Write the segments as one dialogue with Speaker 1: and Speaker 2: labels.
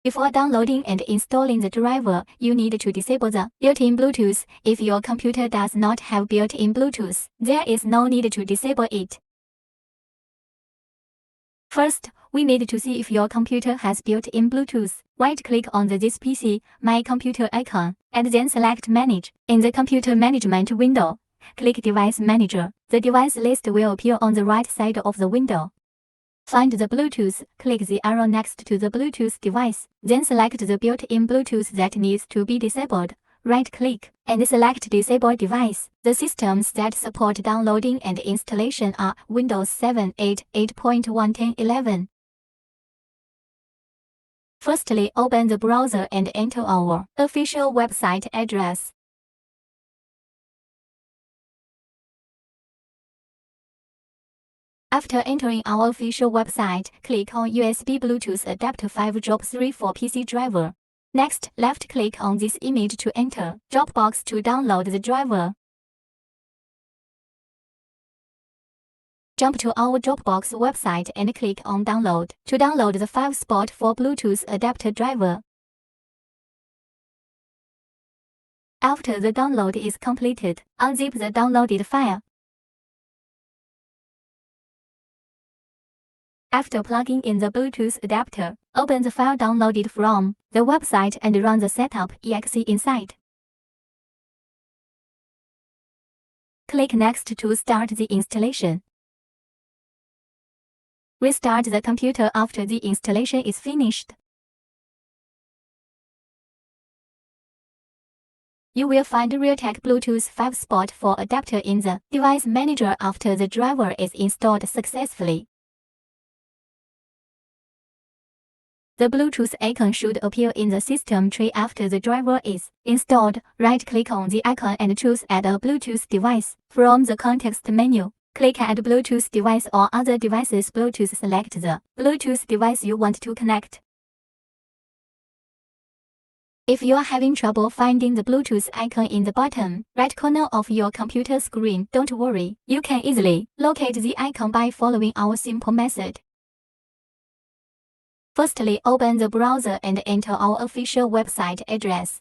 Speaker 1: Before downloading and installing the driver, you need to disable the built-in Bluetooth. If your computer does not have built-in Bluetooth, there is no need to disable it. First, we need to see if your computer has built-in Bluetooth. Right-click on the This PC, My Computer icon, and then select Manage. In the Computer Management window, click Device Manager. The device list will appear on the right side of the window. Find the Bluetooth, click the arrow next to the Bluetooth device, then select the built-in Bluetooth that needs to be disabled. Right-click, and select Disable Device. The systems that support downloading and installation are Windows 7, 8, 8.1, 10, 11. Firstly, open the browser and enter our official website address. After entering our official website, click on USB Bluetooth Adapter 5 Drop 3 for PC driver. Next, left-click on this image to enter Dropbox to download the driver. Jump to our Dropbox website and click on Download to download the 5-spot for Bluetooth adapter driver. After the download is completed, unzip the downloaded file. After plugging in the Bluetooth adapter, open the file downloaded from the website and run the setup.exe inside. Click Next to start the installation. Restart the computer after the installation is finished. You will find Realtek Bluetooth 5-spot for adapter in the Device Manager after the driver is installed successfully. The Bluetooth icon should appear in the system tray after the driver is installed. Right-click on the icon and choose Add a Bluetooth device. From the context menu, click Add Bluetooth device or other devices. Bluetooth. Select the Bluetooth device you want to connect. If you are having trouble finding the Bluetooth icon in the bottom right corner of your computer screen, don't worry. You can easily locate the icon by following our simple method. Firstly, open the browser and enter our official website address.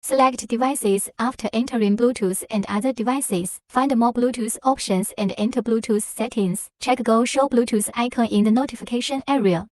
Speaker 1: Select Devices. After entering Bluetooth and other devices, find more Bluetooth options and enter Bluetooth settings. Check QGOO Show Bluetooth icon in the notification area.